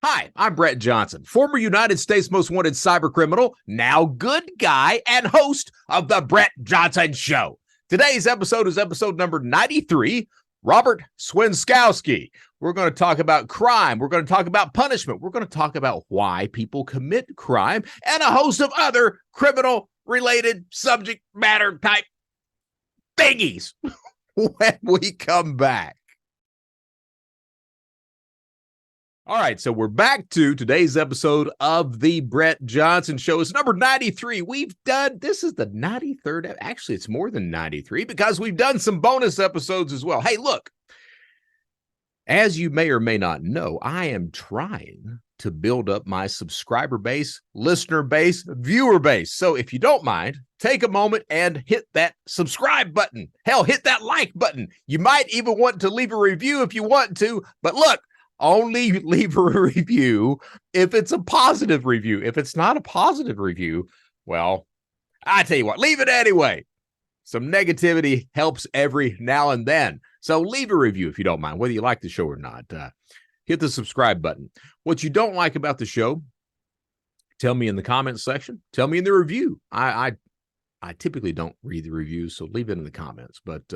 Hi, I'm Brett Johnson, former United States Most Wanted cyber criminal, now good guy, and host of The Brett Johnson Show. Today's episode is episode number 93, Robert Swenszkowski. We're going to talk about crime. We're going to talk about punishment. We're going to talk about why people commit crime and a host of other criminal-related subject matter type thingies when we come back. All right, so we're back to today's episode of the Brett Johnson Show. It's number 93. This is the 93rd. Actually, it's more than 93 because we've done some bonus episodes as well. Hey, look, as you may or may not know, I am trying to build up my subscriber base, listener base, viewer base. So if you don't mind, take a moment and hit that subscribe button. Hell, hit that like button. You might even want to leave a review if you want to, but look, only leave a review if it's a positive review. If it's not a positive review, well, I tell you what, leave it anyway. Some negativity helps every now and then. So leave a review if you don't mind, whether you like the show or not. Hit the subscribe button. What you don't like about the show, tell me in the comments section. Tell me in the review. I typically don't read the reviews, so leave it in the comments. But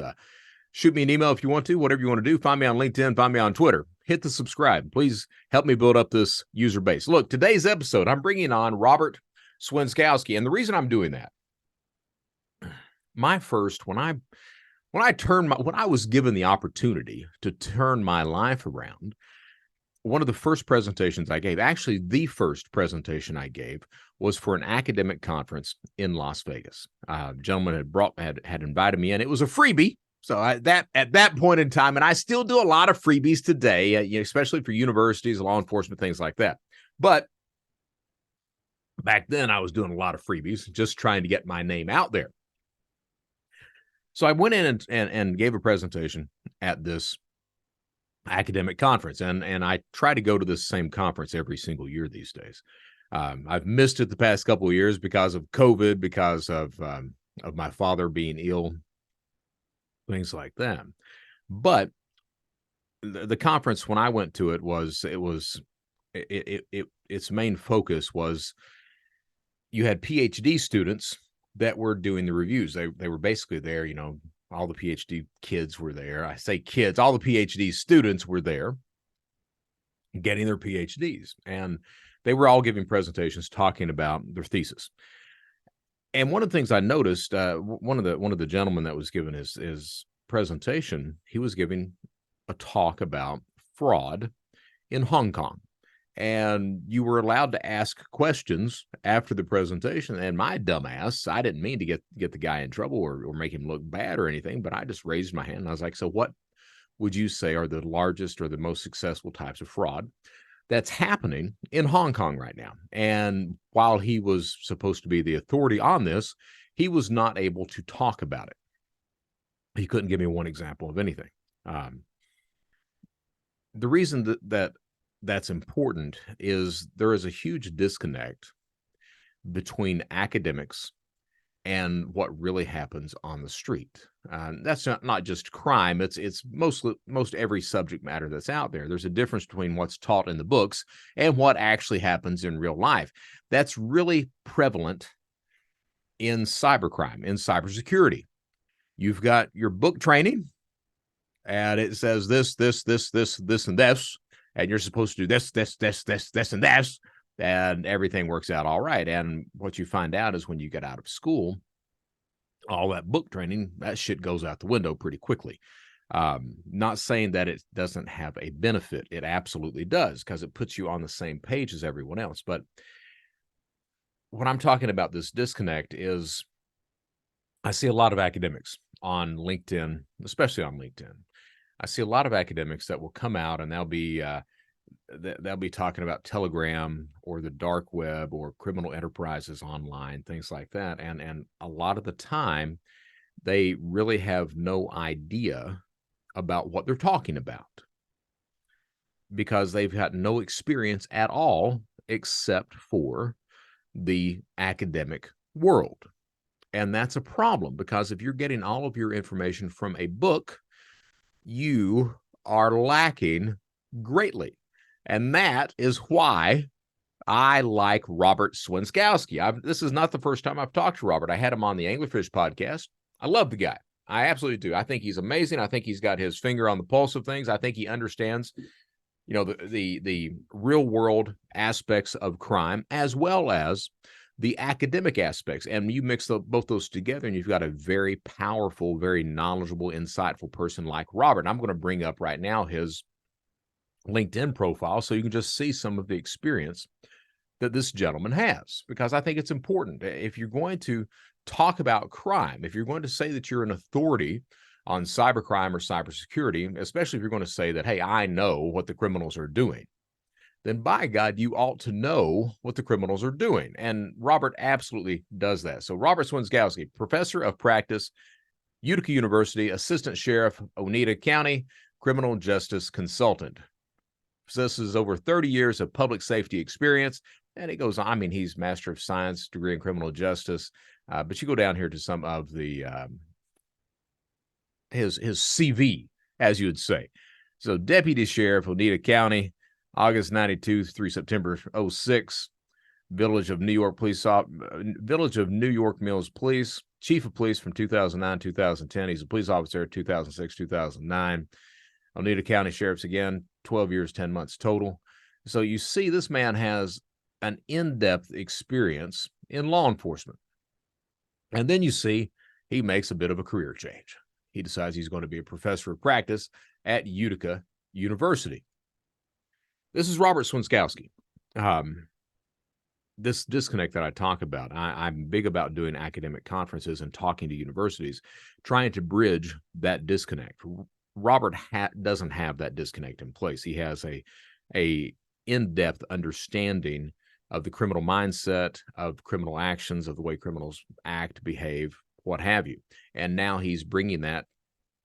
shoot me an email if you want to, whatever you want to do. Find me on LinkedIn, find me on Twitter. Hit the subscribe. Please help me build up this user base. Look, today's episode, I'm bringing on Robert Swenszkowski. And the reason I'm doing that, when I was given the opportunity to turn my life around, one of the first presentations I gave, actually the first presentation I gave, was for an academic conference in Las Vegas. A gentleman had invited me in. It was a freebie. So at that point in time, and I still do a lot of freebies today, especially for universities, law enforcement, things like that. But back then, I was doing a lot of freebies, just trying to get my name out there. So I went in and gave a presentation at this academic conference, and I try to go to this same conference every single year these days. I've missed it the past couple of years because of COVID, because of my father being ill, things like that. But the conference, when I went to it, its main focus was you had PhD students that were doing the reviews. They were basically there, all the PhD kids were there. I say kids, all the PhD students were there getting their PhDs. And they were all giving presentations talking about their thesis. And one of the things I noticed, one of the gentlemen that was giving his presentation, he was giving a talk about fraud in Hong Kong. And you were allowed to ask questions after the presentation. And my dumbass, I didn't mean to get the guy in trouble or make him look bad or anything, but I just raised my hand and I was like, so what would you say are the largest or the most successful types of fraud that's happening in Hong Kong right now? And while he was supposed to be the authority on this, he was not able to talk about it. He couldn't give me one example of anything. The reason that's important is there is a huge disconnect between academics and what really happens on the street. That's not just crime. It's most every subject matter that's out there. There's a difference between what's taught in the books and what actually happens in real life. That's really prevalent in cybercrime, in cybersecurity. You've got your book training, and it says this, and this, and you're supposed to do this, and this, and everything works out all right. And what you find out is when you get out of school, all that book training, that shit goes out the window pretty quickly. Not saying that it doesn't have a benefit. It absolutely does, because it puts you on the same page as everyone else. But what I'm talking about, this disconnect, is I see a lot of academics on LinkedIn, especially on LinkedIn. I see a lot of academics that will come out and they'll be talking about Telegram or the dark web or criminal enterprises online, things like that. And a lot of the time, they really have no idea about what they're talking about because they've had no experience at all except for the academic world. And that's a problem, because if you're getting all of your information from a book, you are lacking greatly. And that is why I like Robert Swenszkowski. This is not the first time I've talked to Robert. I had him on the Anglerfish podcast. I love the guy. I absolutely do. I think he's amazing. I think he's got his finger on the pulse of things. I think he understands, the real world aspects of crime as well as the academic aspects. And you mix both those together and you've got a very powerful, very knowledgeable, insightful person like Robert. And I'm going to bring up right now his LinkedIn profile so you can just see some of the experience that this gentleman has, because I think it's important. If you're going to talk about crime, if you're going to say that you're an authority on cybercrime or cybersecurity, especially if you're going to say that, hey, I know what the criminals are doing, then by God, you ought to know what the criminals are doing. And Robert absolutely does that. So Robert Swenszkowski, professor of practice, Utica University, assistant sheriff, Oneida County, criminal justice consultant. Possesses over 30 years of public safety experience. And it goes on. I mean, he's Master of Science degree in criminal justice. But you go down here to some of the his CV, as you would say. So Deputy Sheriff, Oneida County, August 92 through September 06. Village of New York Mills Police, Chief of Police from 2009-2010. He's a police officer 2006-2009. Oneida County Sheriff's again, 12 years, 10 months total. So you see this man has an in-depth experience in law enforcement. And then you see he makes a bit of a career change. He decides he's going to be a professor of practice at Utica University. This is Robert Swenszkowski. This disconnect that I talk about, I'm big about doing academic conferences and talking to universities, trying to bridge that disconnect. Robert doesn't have that disconnect in place. He has a in-depth understanding of the criminal mindset, of criminal actions, of the way criminals act, behave, what have you. And now he's bringing that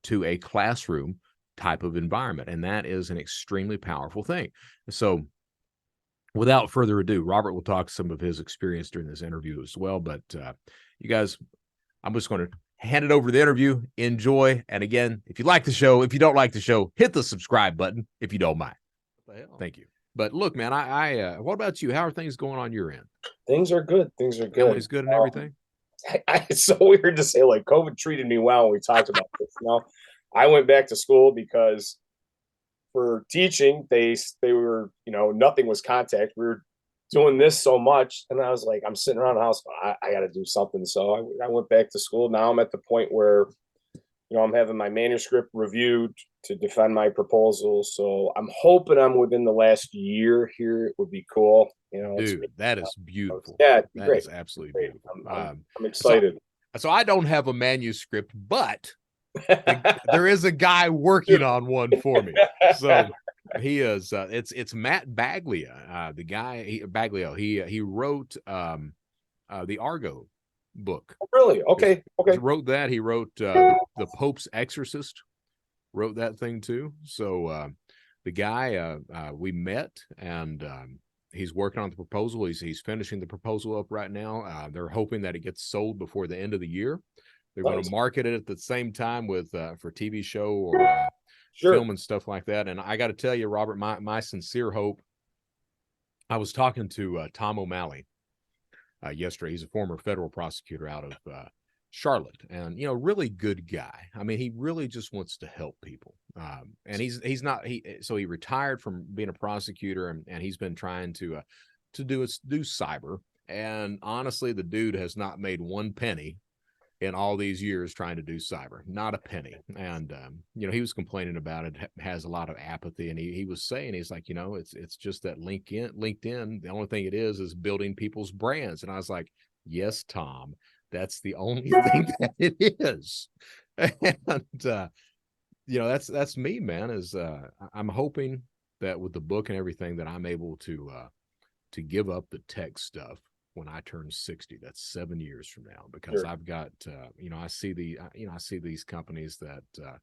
to a classroom type of environment. And that is an extremely powerful thing. So without further ado, Robert will talk some of his experience during this interview as well. But you guys, I'm just going to hand it over to the interview. Enjoy. And again, if you like the show, if you don't like the show, hit the subscribe button if you don't mind. Thank you. But look, man, what about you? How are things going on your end? Things are good. Things are good. Family's good and everything? It's so weird to say, like, COVID treated me well when we talked about this. I went back to school because for teaching, they were, nothing was contact. We were doing this so much. And I was like, I'm sitting around the house. I got to do something. So I went back to school. Now I'm at the point where, I'm having my manuscript reviewed to defend my proposal. So I'm hoping I'm within the last year here. It would be cool. Dude, that is beautiful. Yeah, that great. is absolutely beautiful. I'm excited. So I don't have a manuscript, but there is a guy working on one for me. So he is. It's Matt Baglia, the guy. Baglio. He wrote the Argo book. Oh, really? Okay. He wrote that. He wrote the Pope's Exorcist. Wrote that thing too. So the guy we met and. He's working on the proposal. He's finishing the proposal up right now. They're hoping that it gets sold before the end of the year. They're going to market it at the same time with for TV show or film and stuff like that. And I got to tell you, Robert, my sincere hope. I was talking to Tom O'Malley yesterday. He's a former federal prosecutor out of Charlotte, and really good guy. I mean, he really just wants to help people. And he's not so he retired from being a prosecutor, and he's been trying to do cyber. And honestly, the dude has not made one penny in all these years trying to do cyber, not a penny. And he was complaining about it, has a lot of apathy, and he was saying, he's like, it's just that LinkedIn, the only thing it is building people's brands. And I was like, yes, Tom, that's the only thing that it is. And that's me, man. Is I'm hoping that with the book and everything that I'm able to give up the tech stuff when I turn 60. That's 7 years from now, because I've got I see these companies that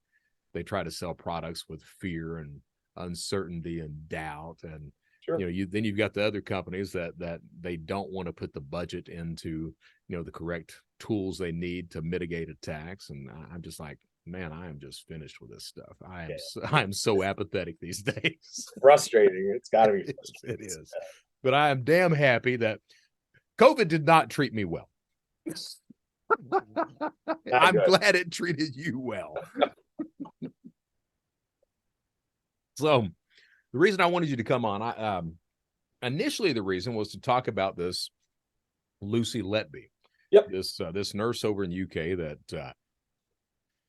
they try to sell products with fear and uncertainty and doubt, and then you've got the other companies that they don't want to put the budget into the correct tools they need to mitigate attacks. And I'm just like, man, I am just finished with this stuff. I am so apathetic these days. Frustrating. It's got to be frustrating. It is. But I am damn happy that COVID did not treat me well. I'm glad it treated you well. So the reason I wanted you to come on, initially the reason was to talk about this Lucy Letby. Yep. This nurse over in the UK that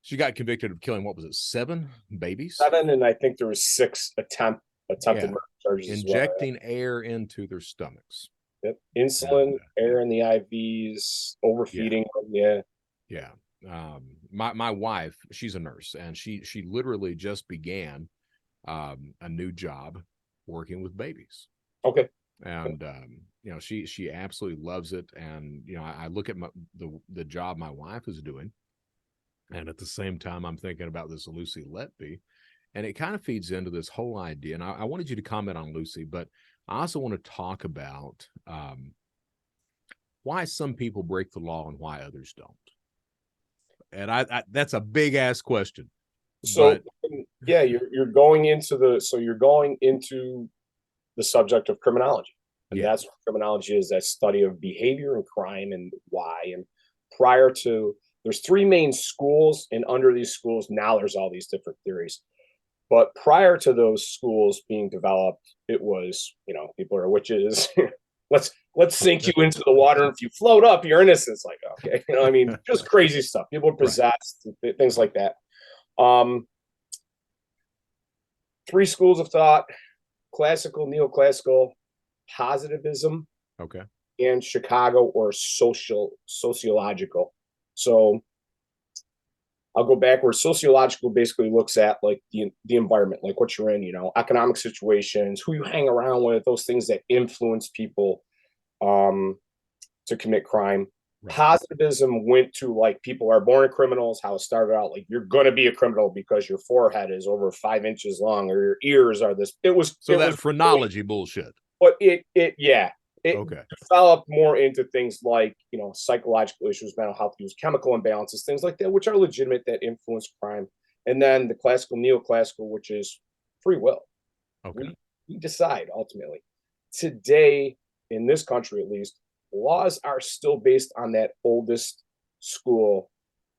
she got convicted of killing, what was it, 7 babies? 7, and I think there was 6 attempted murder charges. Injecting air into their stomachs. Yep. Insulin, air in the IVs, overfeeding. Yeah. My wife, she's a nurse, and she literally just began a new job working with babies. Okay. And she absolutely loves it. And I look at the job my wife is doing, and at the same time I'm thinking about this Lucy Letby, and it kind of feeds into this whole idea. And I wanted you to comment on Lucy, but I also want to talk about why some people break the law and why others don't. And I that's a big ass question. So you're going into the subject of criminology. And that's what criminology is, that study of behavior and crime and why. And there's 3 main schools, and under these schools, now there's all these different theories. But prior to those schools being developed, it was, people are witches. let's sink you into the water. And if you float up, you're innocent. It's like, okay, just crazy stuff. People are possessed, things like that. 3 schools of thought: classical, neoclassical, positivism, and Chicago or sociological. So I'll go backwards. Sociological basically looks at like the environment, like what you're in, economic situations, who you hang around with, those things that influence people to commit crime. Right. Positivism went to like people are born criminals, how it started out like you're going to be a criminal because your forehead is over 5 inches long or your ears are this. It was phrenology bullshit. But it developed more into things like, psychological issues, mental health issues, chemical imbalances, things like that, which are legitimate, that influence crime. And then the classical, neoclassical, which is free will. Okay. We decide ultimately. Today, in this country at least, laws are still based on that oldest school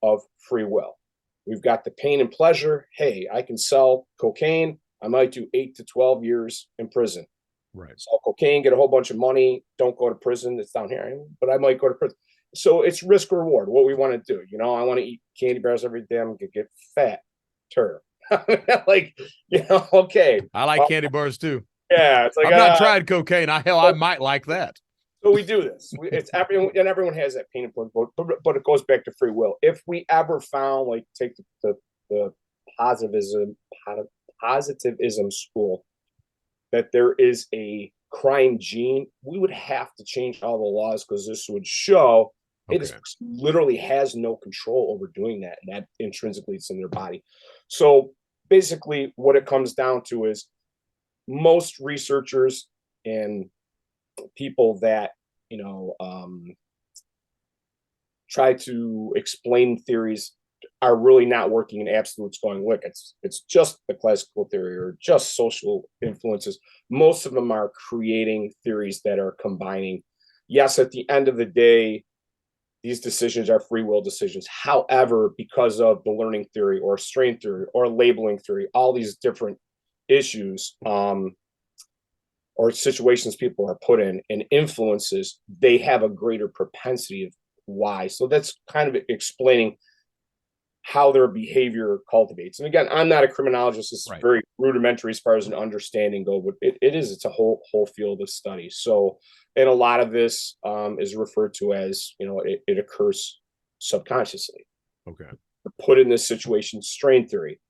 of free will. We've got the pain and pleasure. Hey, I can sell cocaine. I might do 8 to 12 years in prison. Right. Sell cocaine, get a whole bunch of money, don't go to prison. It's down here, but I might go to prison. So it's risk reward, what we want to do. I want to eat candy bars every day. I'm going to get fat. Okay. I like candy bars too. Yeah. It's like, I've not tried cocaine. I might like that. So we do this. Everyone has that pain and pleasure, but it goes back to free will. If we ever found, like, take the positivism school, that there is a crime gene, we would have to change all the laws, because this would show it literally has no control over doing that, and that intrinsically it's in their body. So basically what it comes down to is most researchers and people that try to explain theories are really not working in absolutes, going, look, it's just the classical theory or just social influences. Most of them are creating theories that are combining. Yes, at the end of the day, these decisions are free will decisions. However, because of the learning theory or strain theory or labeling theory, all these different issues or situations people are put in and influences, they have a greater propensity of why. So that's kind of explaining how their behavior cultivates. And again, I'm not a criminologist. It's very rudimentary as far as an understanding go, but it's a whole field of study. So, and a lot of this is referred to as, it occurs subconsciously. Okay. Put in this situation, strain theory,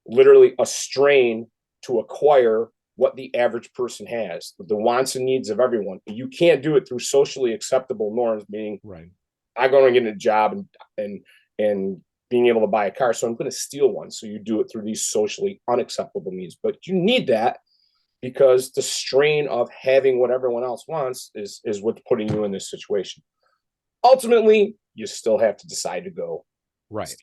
literally a strain to acquire what the average person has, the wants and needs of everyone. You can't do it through socially acceptable norms, meaning I'm going to get a job and being able to buy a car, so I'm going to steal one. So you do it through these socially unacceptable means. But you need that because the strain of having what everyone else wants is what's putting you in this situation. Ultimately, you still have to decide to go. Right.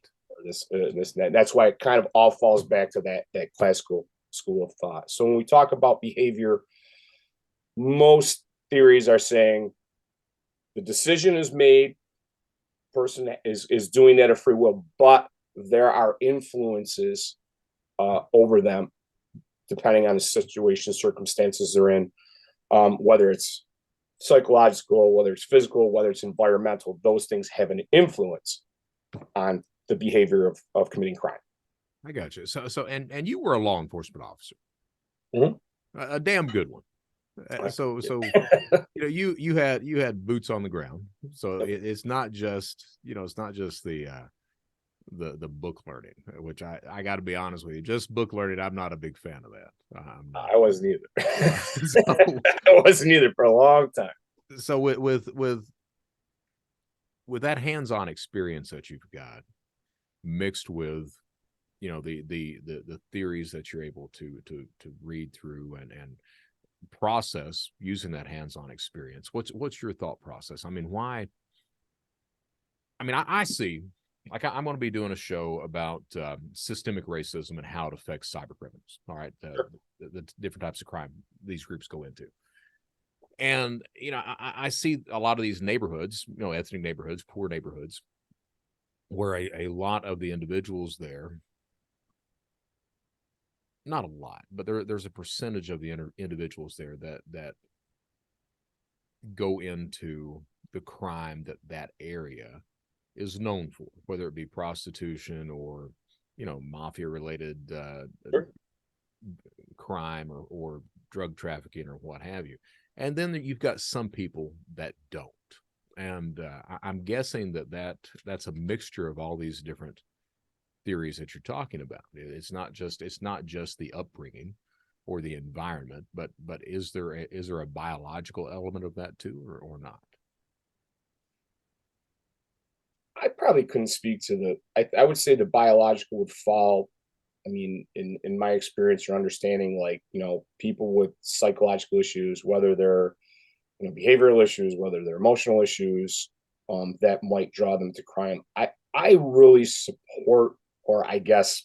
this and that. That's why it kind of all falls back to that classical school of thought. So when we talk about behavior, most theories are saying the decision is made, person is doing that of free will, but there are influences over them depending on the situation, circumstances they're in, whether it's psychological, whether it's physical, whether it's environmental. Those things have an influence on the behavior of committing crime. I got you. And you were a law enforcement officer, Mm-hmm. a damn good one. So you had boots on the ground. So it's not just the book learning, which I got to be honest with you, just book learning. I'm not a big fan of that. I wasn't either. I wasn't either for a long time. So with that hands-on experience that you've got, mixed with the theories that you're able to read through and process using that hands-on experience, what's your thought process? I mean, why? I mean, I see, like, I'm going to be doing a show about systemic racism and how it affects cyber criminals. All right, the different types of crime these groups go into. And, I see a lot of these neighborhoods, ethnic neighborhoods, poor neighborhoods, where a lot of the individuals there, not a lot, but there's a percentage of the individuals there that go into the crime that area is known for, whether it be prostitution or, mafia related crime or drug trafficking or what have you. And then you've got some people that don't. And I'm guessing that's a mixture of all these different theories that you're talking about. It's not just the upbringing or the environment, but is there a biological element of that too, or not? I probably couldn't speak to I would say the biological would fall. I mean, in my experience or understanding, like, people with psychological issues, whether they're, behavioral issues, whether they're emotional issues, that might draw them to crime. I really support, or I guess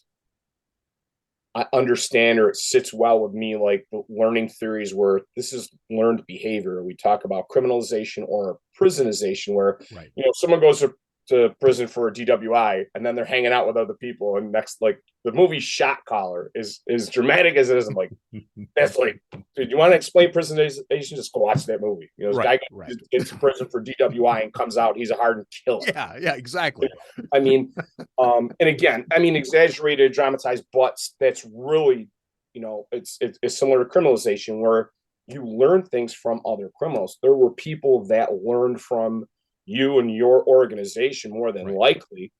I understand, or it sits well with me, like the learning theories where this is learned behavior. We talk about criminalization or prisonization, where, right, someone goes to prison for a DWI and then they're hanging out with other people, and next, like, the movie Shot Caller is dramatic as it is. I'm like, that's like, dude, you want to explain prisonization? Just go watch that movie. This guy gets into prison for DWI and comes out, he's a hardened killer. Yeah, exactly. I mean, and again, exaggerated, dramatized, but that's really, it's similar to criminalization, where you learn things from other criminals. There were people that learned from you and your organization more than likely,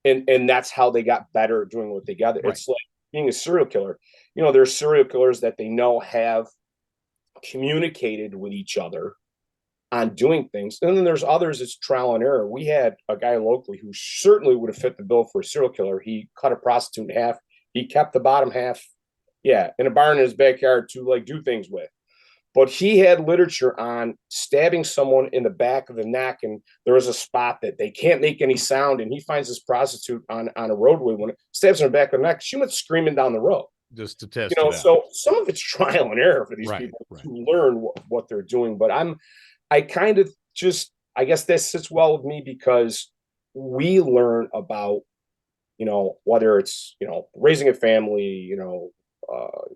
and that's how they got better at doing what they got. It's like being a serial killer. There's serial killers that they know have communicated with each other on doing things, and then there's others it's trial and error. We had a guy locally who certainly would have fit the bill for a serial killer. He cut a prostitute in half. He kept the bottom half, in a barn in his backyard to, like, do things with. But he had literature on stabbing someone in the back of the neck, and there was a spot that they can't make any sound, and he finds this prostitute on a roadway. When it stabs her in the back of the neck, she went screaming down the road. Just to test so some of it's trial and error for these people to learn what they're doing. But I kind of just, I guess that sits well with me, because we learn about, whether it's, raising a family,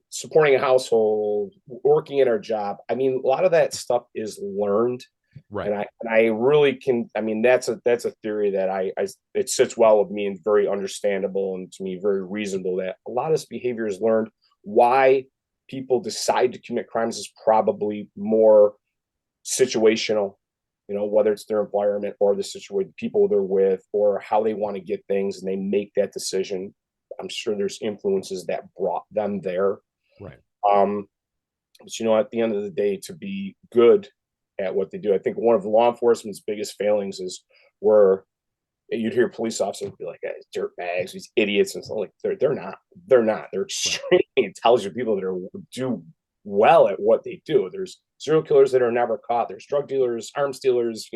supporting a household, working in our job. I mean, a lot of that stuff is learned. Right. And I really can, that's a theory that it sits well with me and very understandable, and to me very reasonable, that a lot of this behavior is learned. Why people decide to commit crimes is probably more situational, whether it's their environment or the situation, people they're with, or how they want to get things, and they make that decision. I'm sure there's influences that brought them there. Right. But at the end of the day, to be good at what they do, I think one of law enforcement's biggest failings is where you'd hear police officers be like, hey, dirt bags, these idiots, and stuff. Like, they're not. They're extremely intelligent people that do well at what they do. There's serial killers that are never caught. There's drug dealers, arms dealers,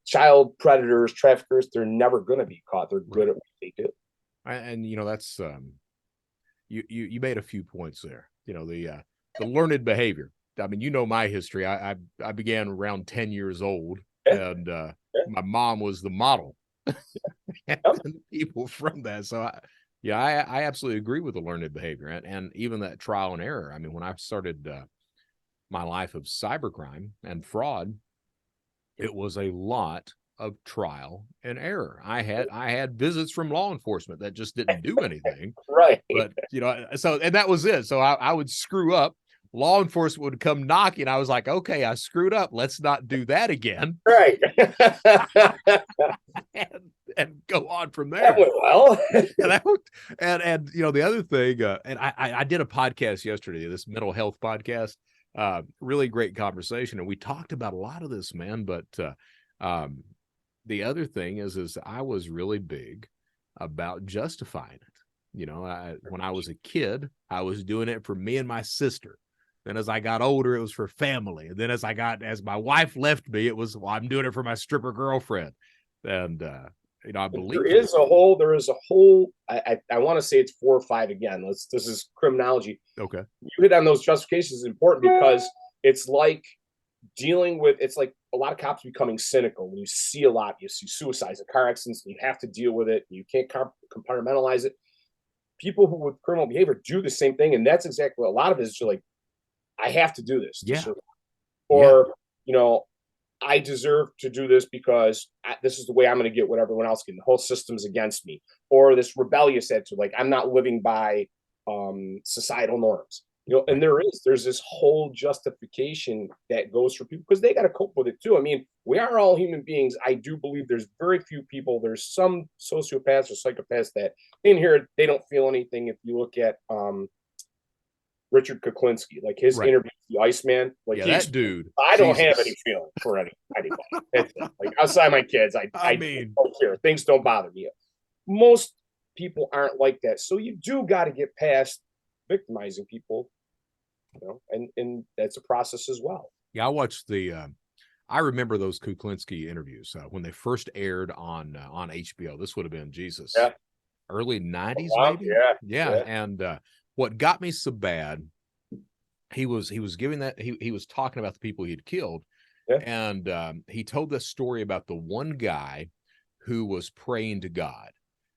child predators, traffickers, they're never going to be caught. They're good right. at what they do. And that's you made a few points there. The learned behavior. I mean, my history. I began around 10 years old, Yeah, and yeah, my mom was the model, and yep, people from that. So I absolutely agree with the learned behavior, and even that trial and error. I mean, when I started my life of cybercrime and fraud, it was a lot of trial and error. I had visits from law enforcement that just didn't do anything, right, but and that was it. So I would screw up. Law enforcement would come knocking. I was like, okay, I screwed up. Let's not do that again. right. and go on from That there. went well. And the other thing, and I did a podcast yesterday, this mental health podcast, really great conversation, and we talked about a lot of this, man. But the other thing is I was really big about justifying it. When I was a kid, I was doing it for me and my sister. Then as I got older, it was for family. And then as my wife left me, it was, well, I'm doing it for my stripper girlfriend. And I believe There is a whole, I want to say it's 4 or 5 again. This is criminology. Okay. You hit on those justifications is important because it's like it's like a lot of cops becoming cynical. When you see a lot, you see suicides and car accidents, and you have to deal with it. You can't compartmentalize it. People who with criminal behavior do the same thing. And that's exactly what a lot of it is. You're like, I have to do this to Yeah. survive. Or, I deserve to do this because this is the way I'm going to get what everyone else can. The whole system's against me. Or this rebellious attitude, like I'm not living by societal norms. And there's this whole justification that goes for people because they got to cope with it too. I mean, we are all human beings. I do believe there's very few people. There's some sociopaths or psychopaths that in here they don't feel anything. If you look at Richard Kuklinski, like his Right. interview with the Iceman, like Yeah, that dude. I don't have any feeling for anybody. Like outside my kids, I mean, don't care. Things don't bother me. Most people aren't like that, so you do got to get past victimizing people, and that's a process as well. Yeah, I watched I remember those Kuklinski interviews when they first aired on HBO. This would have been Jesus, Yeah. early 90s, Wow. maybe. Yeah. And what got me so bad, he was giving that he was talking about the people he'd killed, and he told this story about the one guy who was praying to God,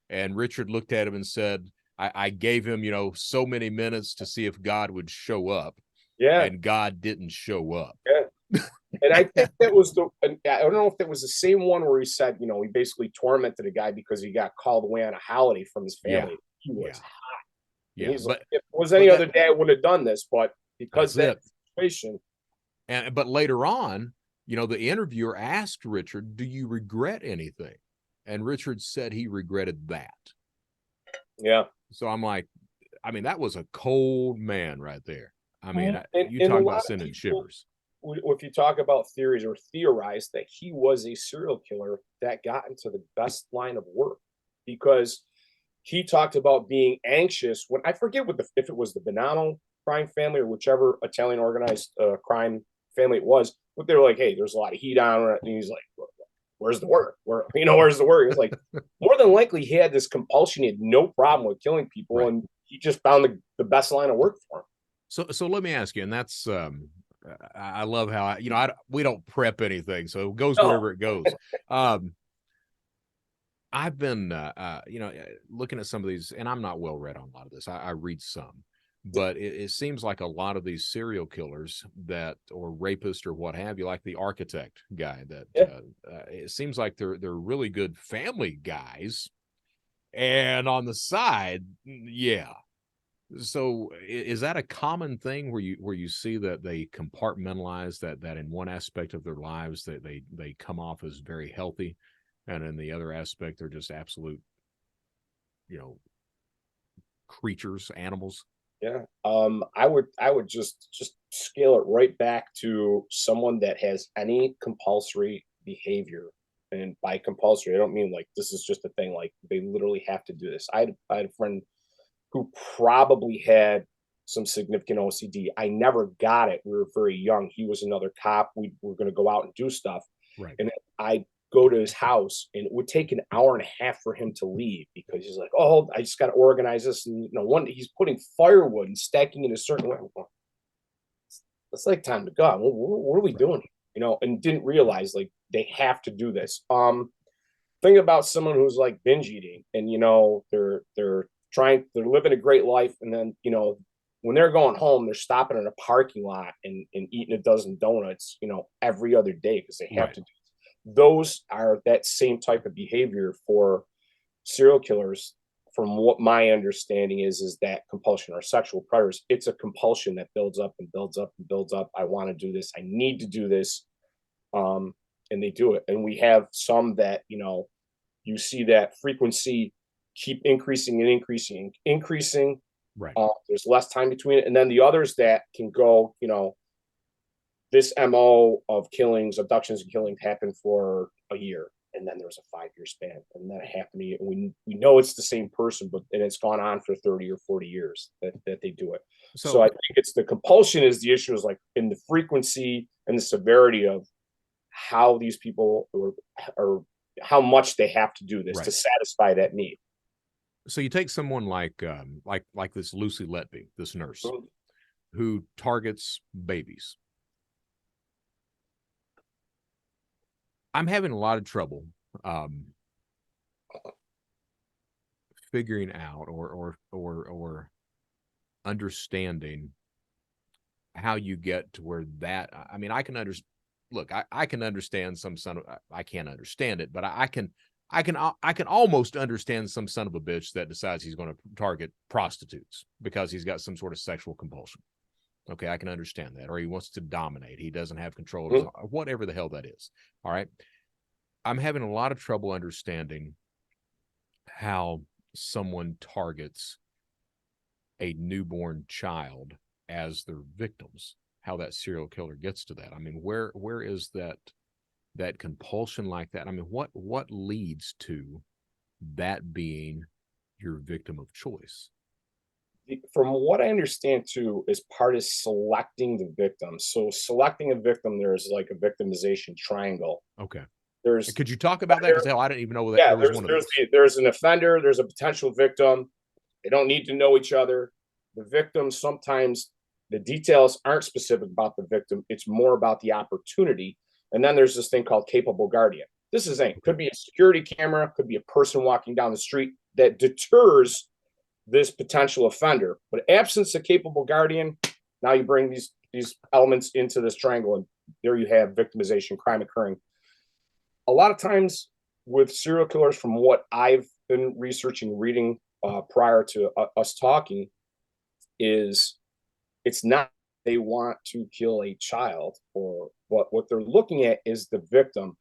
and Richard looked at him and said, I gave him so many minutes to see if God would show up, and God didn't show up. And I think that was I don't know if that was the same one where he said, he basically tormented a guy because he got called away on a holiday from his family. He was hot. Yeah, he's like, if it was any other day, I wouldn't have done this, but because that situation. But later on, the interviewer asked Richard, "Do you regret anything?" And Richard said he regretted that. Yeah. So I'm like, I mean, that was a cold man right there. I mean, you talk about sending shivers. If you talk about theories or theorize that he was a serial killer that got into the best line of work because he talked about being anxious when I forget if it was the Bonanno crime family or whichever Italian organized crime family it was, but they were like, hey, there's a lot of heat on it. And he's like, where's the work? Where's the work? It's like more than likely he had this compulsion. He had no problem with killing people, right. And he just found the best line of work for him. So let me ask you, and that's I love how we don't prep anything, so it goes wherever it goes. I've been looking at some of these, and I'm not well read on a lot of this. I read some, but it seems like a lot of these serial killers or rapists or what have you, like the architect guy, it seems like they're really good family guys, and on the side, yeah. So is that a common thing where you see that they compartmentalize that in one aspect of their lives that they come off as very healthy, and in the other aspect they're just absolute creatures, animals? Yeah. I would just scale it right back to someone that has any compulsory behavior. And by compulsory, I don't mean like this is just a thing, like they literally have to do this. I had a friend who probably had some significant OCD. I never got it. We were very young. He was another cop. We were going to go out and do stuff. Right. And I go to his house, and it would take an hour and a half for him to leave because he's like, oh, I just got to organize this. And one he's putting firewood and stacking in a certain way. It's like time to go. What are we doing here? And didn't realize like they have to do this. Think about someone who's like binge eating, and they're living a great life, and then when they're going home, they're stopping in a parking lot and eating a dozen donuts, every other day because they have to do it. Those are that same type of behavior for serial killers. From what my understanding is that compulsion or sexual predators, it's a compulsion that builds up and builds up and builds up. I want to do this. I need to do this. And they do it. And we have some that, you see that frequency keep increasing and increasing, increasing. Right. There's less time between it. And then the others that can go, this MO of killings, abductions and killings happened for a year. And then there was a 5-year span. And then it happened to you. And we know it's the same person, and it's gone on for 30 or 40 years that they do it. So I think it's the compulsion is the issue, is like in the frequency and the severity of how these people or how much they have to do this to satisfy that need. So you take someone like this Lucy Letby, this nurse, who targets babies. I'm having a lot of trouble figuring out or understanding how you get to where that. I mean, I can understand. Look, I can understand some son of. I can't understand it, but I can almost understand some son of a bitch that decides he's going to target prostitutes because he's got some sort of sexual compulsion. Okay, I can understand that. Or he wants to dominate. He doesn't have control of his, whatever the hell that is. All right. I'm having a lot of trouble understanding how someone targets a newborn child as their victims, how that serial killer gets to that. I mean, where is that compulsion like that? I mean, what leads to that being your victim of choice? From what I understand too, is part of selecting the victim. So selecting a victim, there's like a victimization triangle. Okay. Could you talk about that? Because hell, I didn't even know that there was one of those. There's an offender, there's a potential victim. They don't need to know each other. The victim, sometimes the details aren't specific about the victim. It's more about the opportunity. And then there's this thing called capable guardian. This is could be a security camera, could be a person walking down the street that deters this potential offender. But absence of capable guardian, now you bring these elements into this triangle, and there you have victimization, crime occurring. A lot of times with serial killers, from what I've been researching, reading prior to us talking, is it's not they want to kill a child, or what they're looking at is the victim,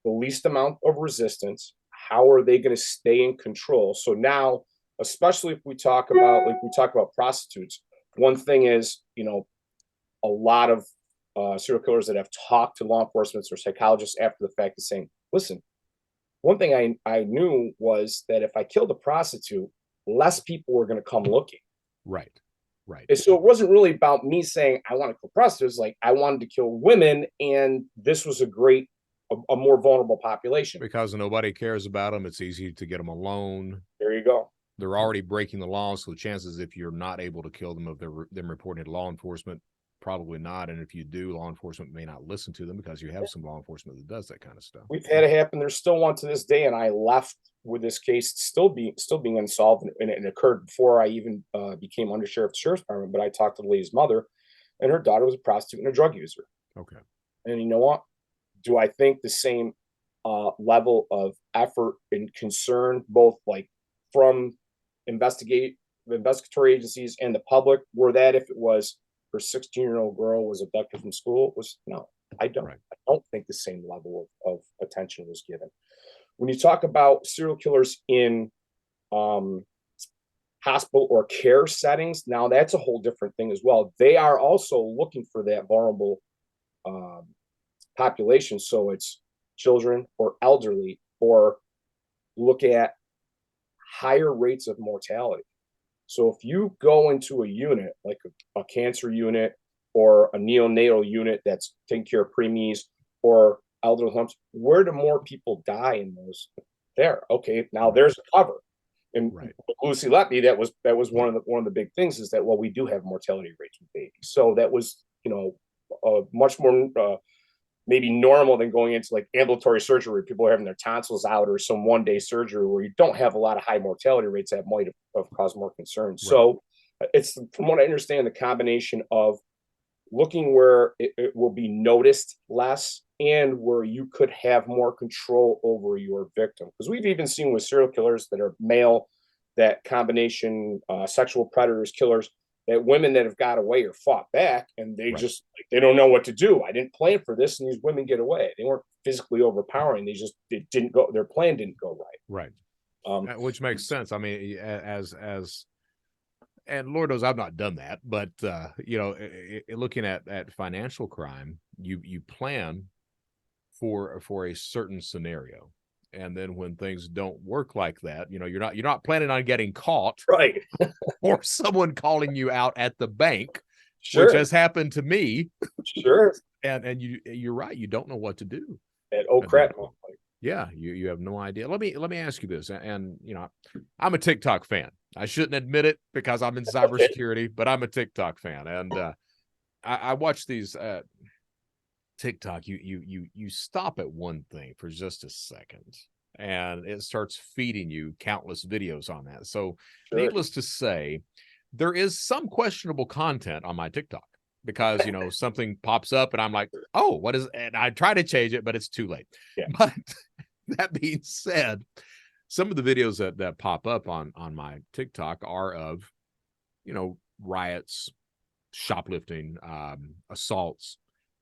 the least amount of resistance. How are they going to stay in control? So now, especially if we talk about prostitutes, one thing is, a lot of serial killers that have talked to law enforcement or psychologists after the fact is saying, listen, one thing I knew was that if I killed a prostitute, less people were going to come looking. Right. And so it wasn't really about me saying I want to kill prostitutes. Like, I wanted to kill women, and this was a more vulnerable population. Because nobody cares about them. It's easy to get them alone. There you go. They're already breaking the law, so the chances, if you're not able to kill them, of them reporting to law enforcement, probably not. And if you do, law enforcement may not listen to them, because you have some law enforcement that does that kind of stuff. We've had it happen. There's still one to this day, and I left with this case still being unsolved, and it occurred before I even became undersheriff of the sheriff's department. But I talked to the lady's mother, and her daughter was a prostitute and a drug user. Okay. And you know what? Do I think the same level of effort and concern, both like from investigatory agencies and the public, were that if it was her 16-year-old girl was abducted from school? No, I don't. Right. I don't think the same level of attention was given. When you talk about serial killers in hospital or care settings, now that's a whole different thing as well. They are also looking for that vulnerable population. So it's children or elderly, or look at higher rates of mortality. So if you go into a unit like a cancer unit or a neonatal unit that's taking care of preemies, or elderly homes. Where do more people die in those? There, okay, now Right. there's a cover. And Right. Lucy Letby, that was one of the big things is that, well, we do have mortality rates with babies, so that was, much more maybe normal than going into like ambulatory surgery where people are having their tonsils out, or some 1 day surgery where you don't have a lot of high mortality rates that might have caused more concern. Right. So it's, from what I understand, the combination of looking where it will be noticed less and where you could have more control over your victim. Because we've even seen with serial killers that are male, that combination, sexual predators, killers, that women that have got away or fought back, and they Right. just, like, they don't know what to do. I didn't plan for this, and these women get away. They weren't physically overpowering. They just, it didn't go. Their plan didn't go right. Right. Um, Which makes sense. I mean, and Lord knows I've not done that, but looking at financial crime, you plan for a certain scenario, and then when things don't work like that, you're not planning on getting caught, right. or someone calling you out at the bank, which Sure. has happened to me. Sure. And you're right, you don't know what to do That, oh at that crap. point. Yeah, you have no idea. Let me ask you this, and I'm a TikTok fan. I shouldn't admit it because I'm in cybersecurity, but I'm a TikTok fan, and I watch these TikTok. You stop at one thing for just a second, and it starts feeding you countless videos on that. So, Sure. needless to say, there is some questionable content on my TikTok because something pops up and I'm like, oh, what is? And I try to change it, but it's too late. Yeah. But that being said, some of the videos that pop up on my TikTok are of, riots, shoplifting, assaults,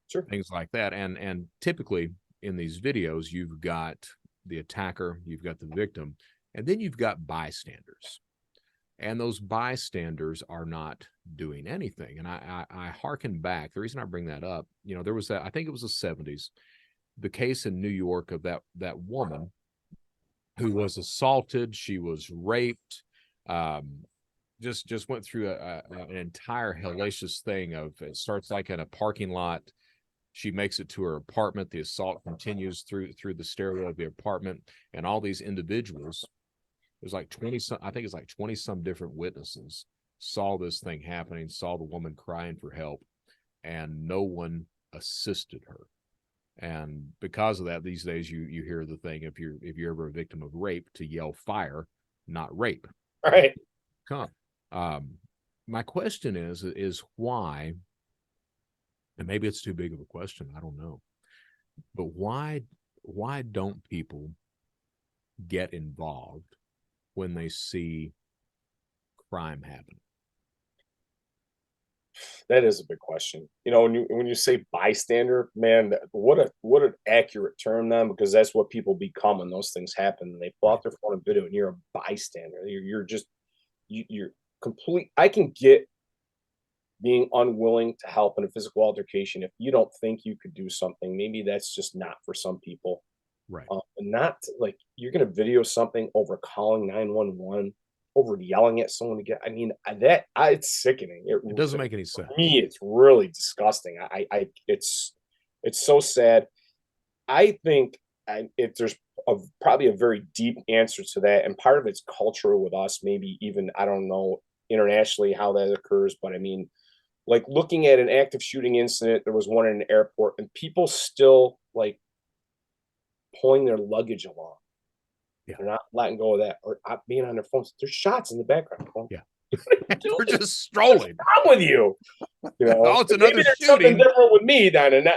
Sure. things like that. And typically in these videos, you've got the attacker, you've got the victim, and then you've got bystanders. And those bystanders are not doing anything. And I hearken back. The reason I bring that up, there was that, I think it was the 70s, the case in New York of that woman who was assaulted, she was raped, just went through an entire hellacious thing of, it starts like in a parking lot. She makes it to her apartment. The assault continues through the stairwell of the apartment, and all these individuals, there's like 20 some, I think it's like 20 some different witnesses saw this thing happening, saw the woman crying for help, and no one assisted her. And because of that, these days you hear the thing, if you're ever a victim of rape, to yell fire, not rape. Right. Come. My question is why, and maybe it's too big of a question, I don't know, but why don't people get involved when they see crime happen? That is a big question. When you say bystander, man, what an accurate term then, because that's what people become when those things happen. They pull out their phone and video, and you're a bystander. You're complete. I can get being unwilling to help in a physical altercation if you don't think you could do something. Maybe that's just not for some people. Right. And not like you're going to video something over calling 911, over yelling at someone to get. I mean, it's sickening. It doesn't make any sense. For me, it's really disgusting. It's so sad. I think there's probably a very deep answer to that, and part of it's cultural with us. Maybe even, I don't know internationally how that occurs, but I mean, like looking at an active shooting incident, there was one in an airport, and people still like pulling their luggage along. Yeah. They're not letting go of that, or being on their phones. There's shots in the background. Yeah. They're just strolling. What's wrong with you? Oh, it's another maybe there's shooting. something different with me then, and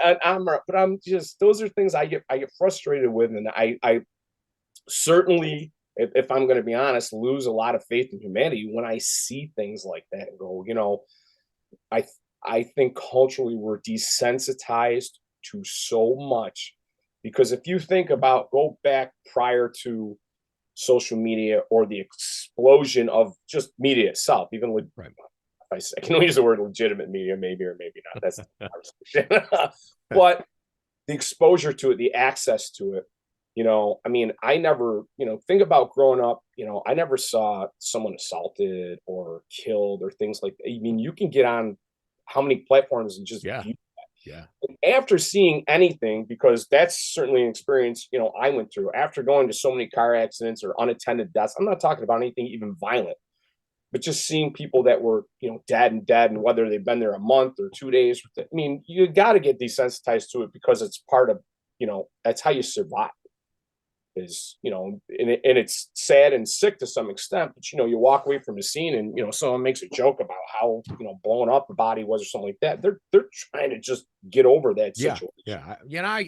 I'm just, those are things I get frustrated with, and I certainly, if I'm going to be honest, lose a lot of faith in humanity when I see things like that and go, I think culturally we're desensitized to so much, because if you think about, go back prior to social media or the explosion of just media itself, even with, right. I can use the word legitimate media, maybe or maybe not. That's but the exposure to it, the access to it. I mean, I never, think about growing up. I never saw someone assaulted or killed or things like that. I mean, you can get on how many platforms and just view that. Yeah. After seeing anything, because that's certainly an experience, I went through after going to so many car accidents or unattended deaths. I'm not talking about anything even violent, but just seeing people that were, dead, and whether they've been there a month or 2 days. I mean, you got to get desensitized to it because it's part of, that's how you survive. And it's sad and sick to some extent, but you walk away from the scene and someone makes a joke about how blown up the body was or something like that. They're trying to just get over that Yeah, situation.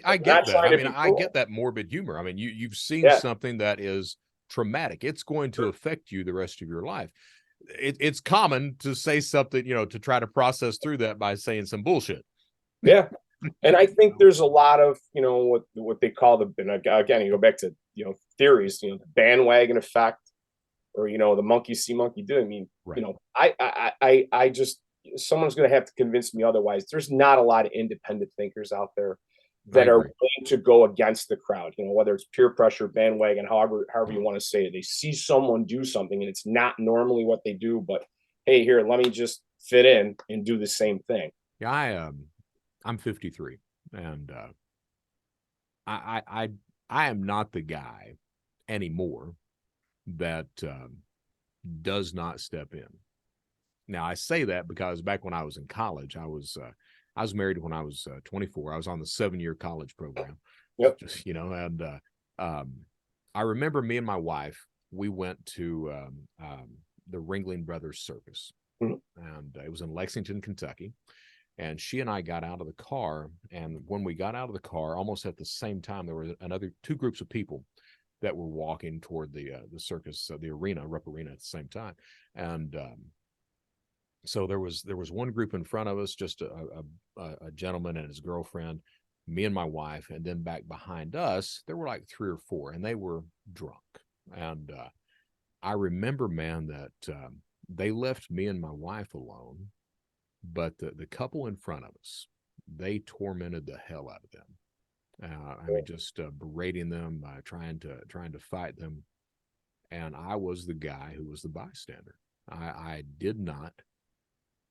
I get that. I mean, I get that morbid humor. I mean, you've seen Yeah, something that is traumatic. It's going to affect you the rest of your life. It's common to say something, to try to process through that by saying some bullshit. yeah. And I think there's a lot of what they call and again, you go back to theories, the bandwagon effect, or the monkey see monkey do. I mean, Right. I just, someone's going to have to convince me otherwise. There's not a lot of independent thinkers out there I that are agree. willing to go against the crowd. Whether it's peer pressure, bandwagon, however you want to say it. They see someone do something and it's not normally what they do, but hey, here, let me just fit in and do the same thing. Yeah, I'm 53, and I am not the guy anymore that does not step in. Now, I say that because back when I was in college, I was married when I was 24. I was on the 7-year college program. Yep. Just, and I remember me and my wife, we went to the Ringling Brothers Circus, and it was in Lexington, Kentucky. And she and I got out of the car, and when we got out of the car, almost at the same time, there were another 2 groups of people that were walking toward the circus, the arena, Rupp Arena, at the same time. And so there was one group in front of us, just a gentleman and his girlfriend, me and my wife, and then back behind us, there were like 3 or 4, and they were drunk. And I remember, man, that they left me and my wife alone, but the couple in front of us, they tormented the hell out of them. I mean, just berating them, trying to fight them, and I was the guy who was the bystander. I did not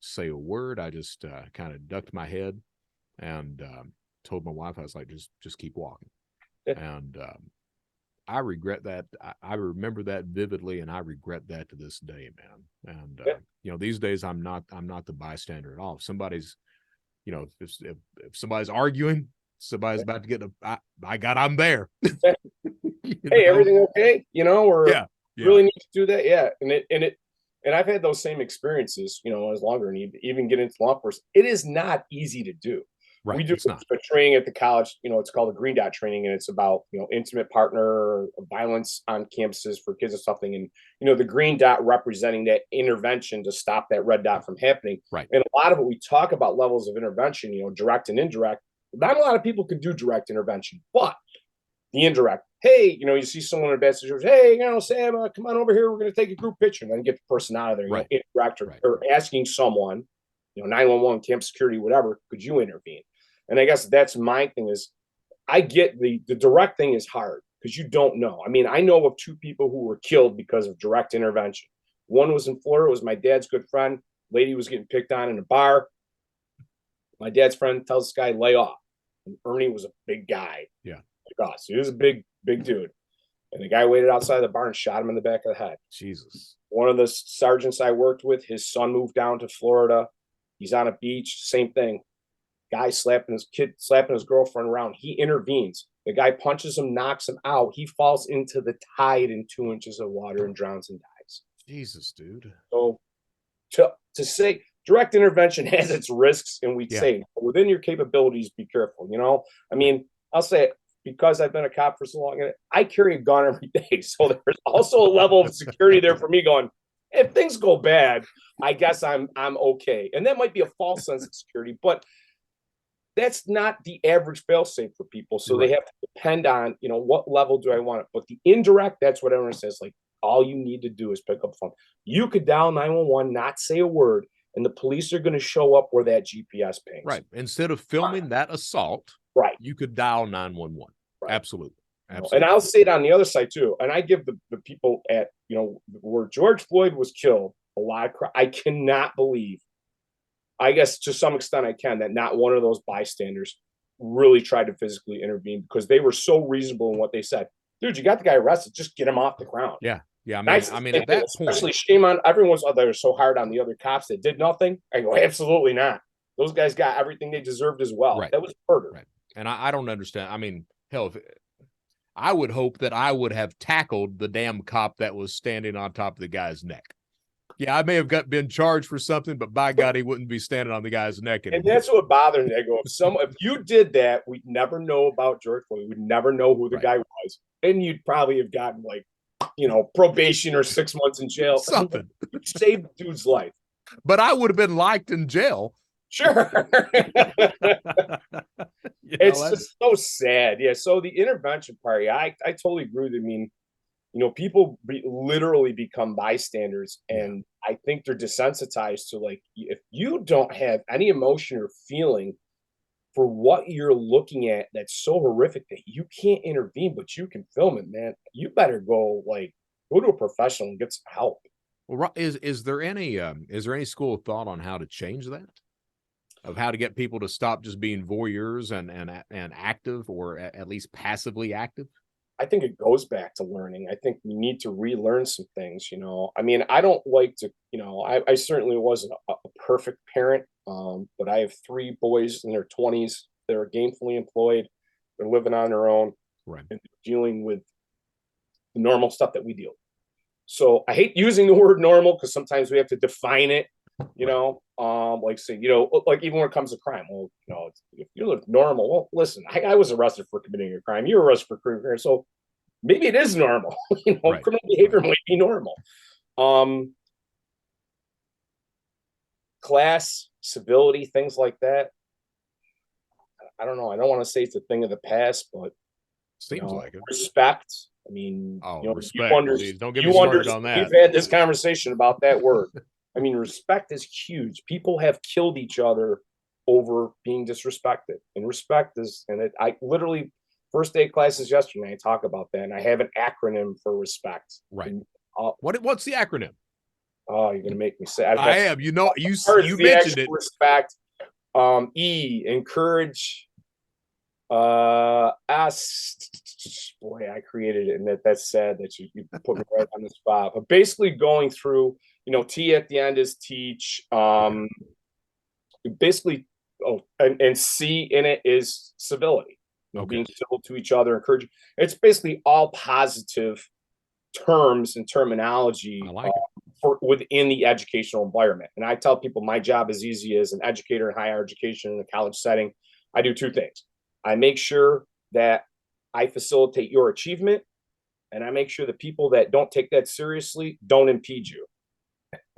say a word. I just kind of ducked my head and told my wife, I was like, just keep walking. And I regret that. I remember that vividly, and I regret that to this day, man. And these days I'm not the bystander at all. If somebody's, if somebody's arguing, somebody's about to get I'm there. Hey, everything okay? Or yeah, really need to do that. Yeah. And I've had those same experiences, as longer, and even get into law enforcement. It is not easy to do. Right. We do It's not. a training at the college, it's called the Green Dot training, and it's about, intimate partner violence on campuses for kids or something. And, the Green Dot representing that intervention to stop that red dot from happening. Right. And a lot of it, we talk about levels of intervention, direct and indirect. Not a lot of people can do direct intervention, but the indirect, hey, you see someone in a bad situation, hey, Sam, come on over here, we're going to take a group picture, and then get the person out of there. Right. Indirect, or asking someone, 911, camp security, whatever, could you intervene? And I guess that's my thing is, I get the direct thing is hard because you don't know. I mean, I know of 2 people who were killed because of direct intervention. One was in Florida. It was my dad's good friend. Lady was getting picked on in a bar. My dad's friend tells this guy, lay off. And Ernie was a big guy. Yeah. Like us. He was a big dude. And the guy waited outside the bar and shot him in the back of the head. Jesus. One of the sergeants I worked with, his son moved down to Florida. He's on a beach, same thing. Guy slapping his girlfriend around. He intervenes. The guy punches him, knocks him out. He falls into the tide in 2 inches of water and drowns and dies. Jesus, dude. So to say direct intervention has its risks, and we'd say within your capabilities, be careful. I mean, I'll say it, because I've been a cop for so long, and I carry a gun every day. So there's also a level of security there for me going, if things go bad, I guess I'm okay. And that might be a false sense of security, but that's not the average fail-safe for people. So they have to depend on, what level do I want it? But the indirect, that's what everyone says. Like, all you need to do is pick up the phone. You could dial 911, not say a word, and the police are going to show up where that GPS pings. Right. Instead of filming that assault, you could dial 911. Right. Absolutely. And I'll say it on the other side too. And I give the people at, where George Floyd was killed a lot of I cannot believe I guess to some extent I can, that not one of those bystanders really tried to physically intervene because they were so reasonable in what they said. Dude, you got the guy arrested. Just get him off the ground. Yeah. Yeah. I I mean, think at that especially point, shame on everyone's. Oh, they're so hard on the other cops that did nothing. I go, absolutely not. Those guys got everything they deserved as well. right. That was murder. Right. And I don't understand. I mean, hell, if I would hope that I would have tackled the damn cop that was standing on top of the guy's neck. Yeah, I may have been charged for something, but by God, he wouldn't be standing on the guy's neck anymore. And that's what bothered me. I go, if you did that, we'd never know about George Floyd. We'd never know who the guy was, and you'd probably have gotten like, probation or 6 months in jail. Something. You saved the dude's life. But I would have been liked in jail. Sure. It's just so sad. Yeah. So the intervention part, yeah, I totally agree with you. I mean, people literally become bystanders, and I think they're desensitized to, like, if you don't have any emotion or feeling for what you're looking at that's so horrific that you can't intervene, but you can film it, man, you better go to a professional and get some help. Well, is there any school of thought on how to change that? Of how to get people to stop just being voyeurs and active, or at least passively active? I think it goes back to learning. I think we need to relearn some things, I mean, I don't like to, I certainly wasn't a perfect parent, but I have 3 boys in their 20s that are gainfully employed. They're living on their own, right, and dealing with the normal stuff that we deal with. So I hate using the word normal because sometimes we have to define it, like say, like even when it comes to crime. Well, if you live normal, well, listen, I was arrested for committing a crime. You were arrested for committing a crime. So maybe it is normal. Right. Criminal behavior might be normal. Class, civility, things like that. I don't know. I don't want to say it's a thing of the past, but seems like it. Respect. I mean, respect. Don't get me started on that. We've had this conversation about that word. I mean, respect is huge. People have killed each other over being disrespected, and respect is, I literally, first day of classes yesterday, I talk about that, and I have an acronym for respect. Right. And, what's the acronym? Oh, you're gonna make me say. I am. You mentioned it. Respect. E, encourage. Boy, I created it, and that's sad that you put me right on the spot. But basically, going through, T at the end is teach. Basically, and C in it is civility. Being civil to each other, encouraging. It's basically all positive terms and terminology for within the educational environment. And I tell people my job is easy as an educator in higher education in a college setting. I do 2 things. I make sure that I facilitate your achievement, and I make sure the people that don't take that seriously don't impede you.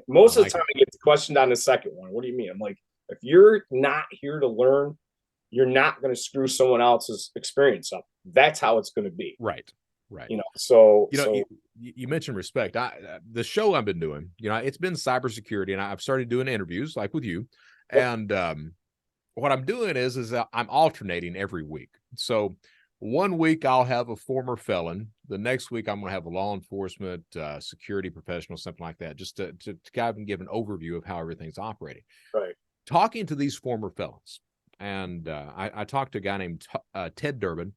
Most of the time I get questioned on the second one. What do you mean? I'm like, if you're not here to learn, you're not going to screw someone else's experience up. That's how it's going to be. Right. Right. You mentioned respect. The show I've been doing, it's been cybersecurity, and I've started doing interviews like with you. And what I'm doing is I'm alternating every week. So one week I'll have a former felon. The next week I'm going to have a law enforcement, security professional, something like that, just to kind of give an overview of how everything's operating. Right. Talking to these former felons. And I talked to a guy named Ted Durbin,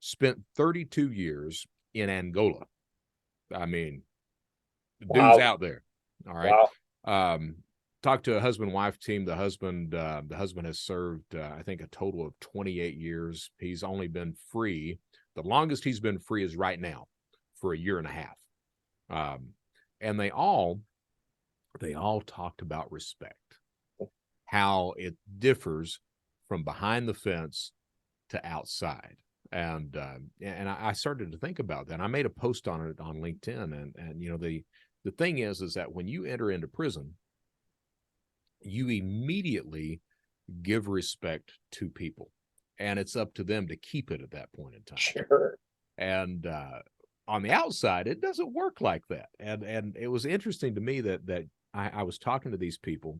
spent 32 years in Angola. I mean, the dude's out there. All right. Wow. Talked to a husband-wife team. The husband has served, I think, a total of 28 years. He's only been free. The longest he's been free is right now for a year and a half. And they all talked about respect, how it differs from behind the fence to outside. And I started to think about that. I made a post on it on LinkedIn. And the thing is that when you enter into prison, you immediately give respect to people, and it's up to them to keep it at that point in time. Sure. And on the outside, it doesn't work like that. And it was interesting to me that I was talking to these people,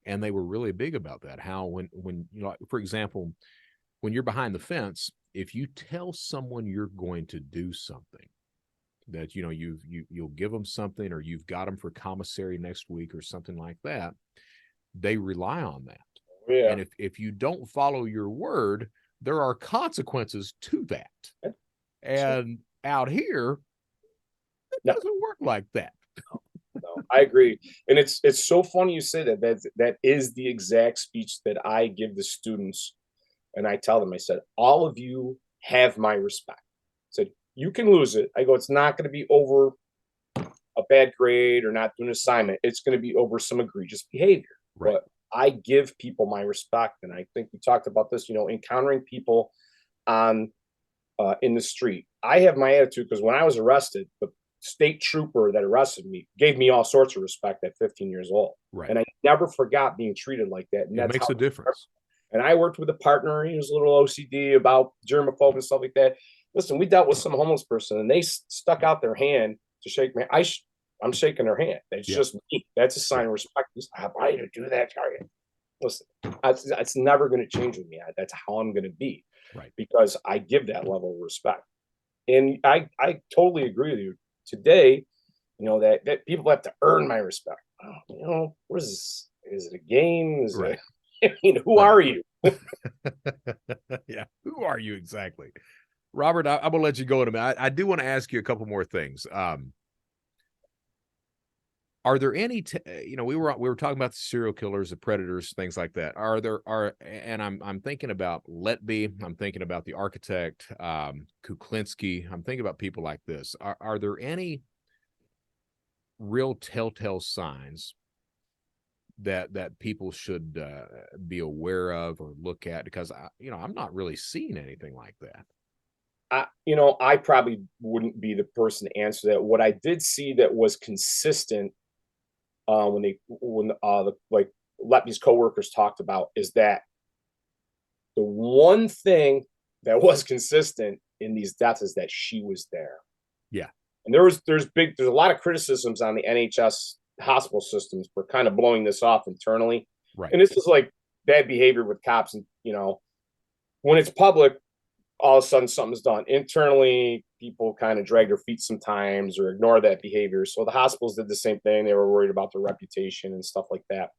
and they were really big about that. How when for example, when you're behind the fence, if you tell someone you're going to do something, that you'll give them something, or you've got them for commissary next week or something like that, they rely on that. Yeah. And if you don't follow your word, there are consequences to that. And out here, it doesn't work like that. No, I agree. And it's so funny you say that. That is the exact speech that I give the students. And I tell them, I said, all of you have my respect. I said, you can lose it. I go, it's not going to be over a bad grade or not doing an assignment. It's going to be over some egregious behavior. Right. But I give people my respect. And I think we talked about this, encountering people on in the street. I have my attitude because when I was arrested, the state trooper that arrested me gave me all sorts of respect at 15 years old. Right. And I never forgot being treated like that. And it makes a difference. And I worked with a partner. He was a little OCD about germaphobe and stuff like that. Listen, we dealt with some homeless person and they stuck out their hand to shake me. I'm shaking their hand. It's just me. That's a sign of respect. Why do you do that, Target? Listen, it's never going to change with me. That's how I'm going to be. Right. Because I give that level of respect. And I totally agree with you. Today, that people have to earn my respect. What is this? Is it a game? Is right. Who are you? Yeah. Who are you exactly? Robert, I'm going to let you go in a minute. I do want to ask you a couple more things. Are there any, we were talking about the serial killers, the predators, things like that. And I'm thinking about Letby. I'm thinking about the architect, Kuklinski. I'm thinking about people like this. Are there any real telltale signs that people should be aware of or look at? Because I'm not really seeing anything like that. I probably wouldn't be the person to answer that. What I did see that was consistent when Letby's coworkers talked about is that the one thing that was consistent in these deaths is that she was there. Yeah. And there's a lot of criticisms on the NHS hospital systems for kind of blowing this off internally. Right. And this is like bad behavior with cops. And, when it's public, all of a sudden something's done. Internally, people kind of drag their feet sometimes or ignore that behavior. So the hospitals did the same thing. They were worried about their reputation and stuff like that.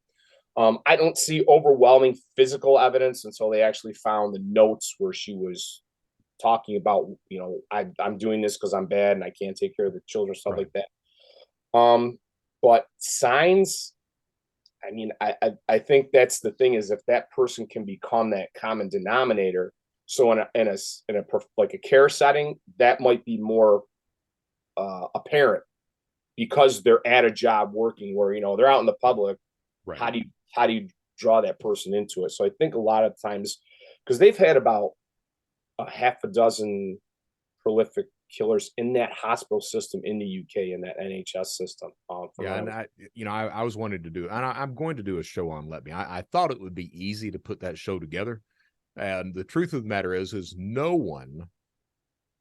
I don't see overwhelming physical evidence until they actually found the notes where she was talking about, I'm doing this because I'm bad and I can't take care of the children, stuff like that. But signs, I think that's the thing is if that person can become that common denominator. So in a care setting, that might be more apparent because they're at a job working where they're out in the public. Right. How do you draw that person into it? So I think a lot of times because they've had about a half a dozen prolific killers in that hospital system in the UK in that NHS system. And I was wanting to do, and I'm going to do a show on Let Me. I thought it would be easy to put that show together. And the truth of the matter is no one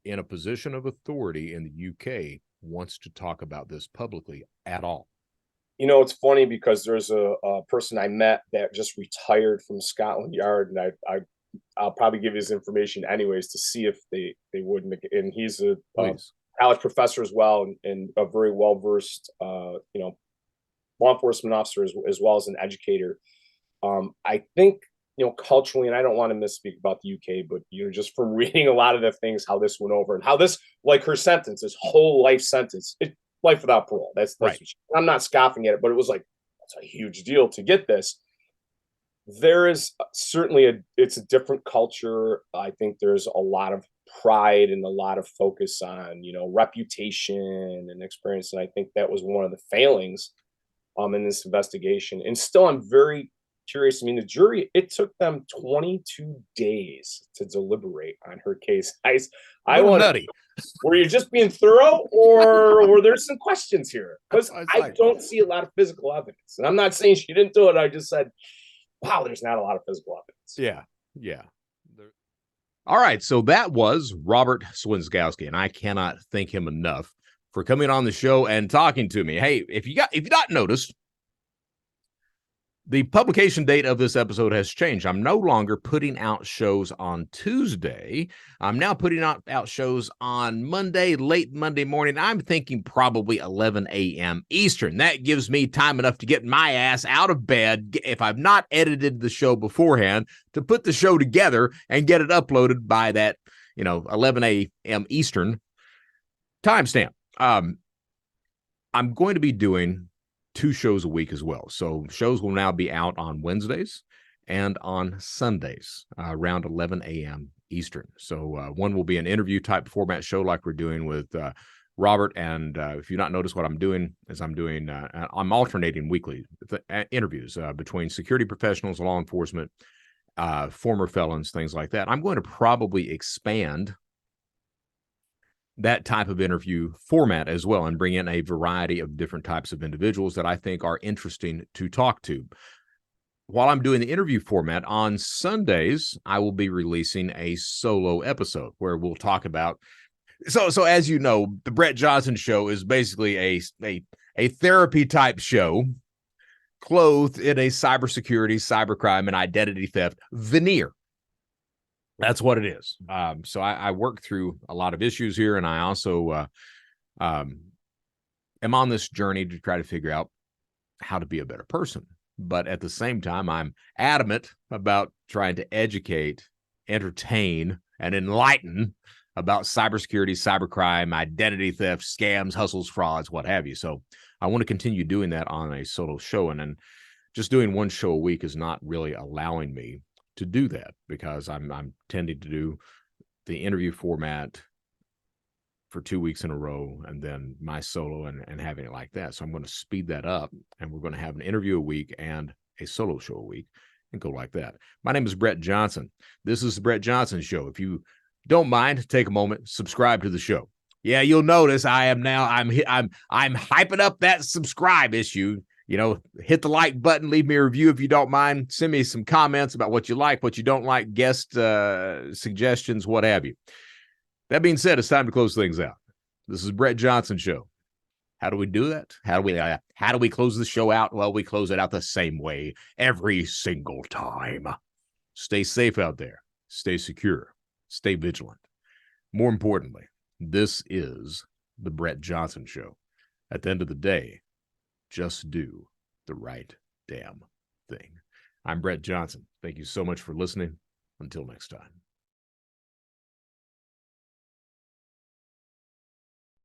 in a position of authority in the UK wants to talk about this publicly at all. It's funny because there's a person I met that just retired from Scotland Yard, and I'll probably give his information anyways to see if they wouldn't. And he's a college professor as well, and a very well versed law enforcement officer as well as an educator. I think culturally, and I don't want to misspeak about the UK, but just from reading a lot of the things, how this went over and how this, like her sentence, this whole life sentence, life without parole. That's right. I'm not scoffing at it, but it was like, that's a huge deal to get this. There is certainly it's a different culture. I think there's a lot of pride and a lot of focus on, reputation and experience. And I think that was one of the failings in this investigation. And still, I'm very curious. The jury, it took them 22 days to deliberate on her case. I want nutty. Were you just being thorough, or were there some questions here? Because I don't see a lot of physical evidence. And I'm not saying she didn't do it. I just said, wow, there's not a lot of physical evidence. Yeah. All right. So that was Robert Swenszkowski, and I cannot thank him enough for coming on the show and talking to me. Hey, if you not noticed, The publication date of this episode has changed. I'm no longer putting out shows on Tuesday. I'm now putting out shows on Monday, late Monday morning. I'm thinking probably 11 a.m. Eastern. That gives me time enough to get my ass out of bed, if I've not edited the show beforehand, to put the show together and get it uploaded by that, 11 a.m. Eastern timestamp. I'm going to be doing 2 shows a week as well. So shows will now be out on Wednesdays and on Sundays around 11 a.m. Eastern. So one will be an interview type format show like we're doing with Robert. And if you've not noticed, what I'm doing is I'm alternating weekly interviews between security professionals, law enforcement, former felons, things like that. I'm going to probably expand that type of interview format as well and bring in a variety of different types of individuals that I think are interesting to talk to. While I'm doing the interview format, on Sundays, I will be releasing a solo episode where we'll talk about. So as you know, the Brett Johnson Show is basically a therapy type show clothed in a cybersecurity, cybercrime, and identity theft veneer. That's what it is. So I work through a lot of issues here, and I also am on this journey to try to figure out how to be a better person. But at the same time, I'm adamant about trying to educate, entertain, and enlighten about cybersecurity, cybercrime, identity theft, scams, hustles, frauds, what have you. So I want to continue doing that on a solo show. And then just doing one show a week is not really allowing me to do that, because I'm tending to do the interview format for 2 weeks in a row and then my solo and having it like that. So I'm going to speed that up, and we're going to have an interview a week and a solo show a week and go like that. My name is Brett Johnson. This is the Brett Johnson Show. If you don't mind, take a moment, subscribe to the show. Yeah, you'll notice I'm hyping up that subscribe issue. Hit the like button, leave me a review if you don't mind. Send me some comments about what you like, what you don't like, guest suggestions, what have you. That being said, it's time to close things out. This is Brett Johnson Show. How do we do that? How do we close the show out? Well, we close it out the same way every single time. Stay safe out there. Stay secure. Stay vigilant. More importantly, this is the Brett Johnson Show. At the end of the day, just do the right damn thing. I'm Brett Johnson. Thank you so much for listening. Until next time.